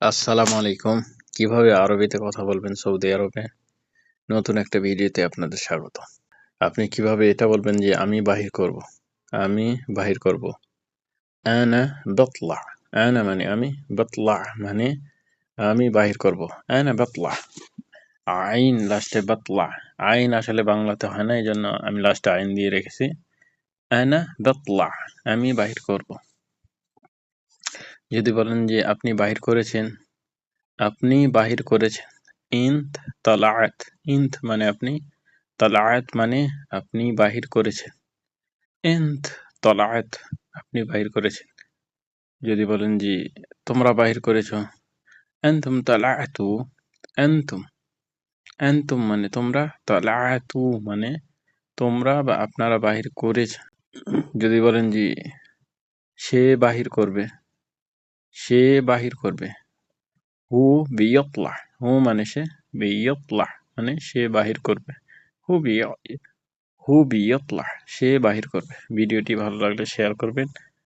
আসসালামু আলাইকুম। কিভাবে আরবিতে কথা বলবেন সৌদি আরবে? নতুন একটা ভিডিওতে আপনাদের স্বাগত। আপনি কিভাবে এটা বলবেন যে আমি বাহির করব। আমি বাহির করব। আনা বাতলা। আনা মানে আমি, বাতলা মানে আমি বাহির করব। আনা বাতলা। আইন লাস্টে বাতলা। আইন আসলে বাংলাতে হয় না, এজন্য আমি লাস্টে আইন দিয়ে রেখেছি। আনা বাতলা। আমি বাহির করব। যদি বলেন যে আপনি বাহির করেছেন, আপনি বাহির করেছেন। ইন্ত তালাআত। ইন্ত মানে আপনি, তালাআত মানে আপনি বাহির করেছেন। ইন্ত তালাআত আপনি বাহির করেছেন। যদি বলেন যে তোমরা বাহির করেছ, আনতুম তালাআতু। আনতুম, আনতুম মানে তোমরা, তালাআতু মানে তোমরা বা আপনারা বাহির করেছেন। যদি বলেন যে সে বাহির করবে, সে বাহির করবে। হু বিয়াতলা। হু মানে সে, বিয়াতলা মানে সে বাহির করবে। হু বিয়াতলা, সে বাহির করবে। ভিডিওটি ভালো লাগলে শেয়ার করবেন।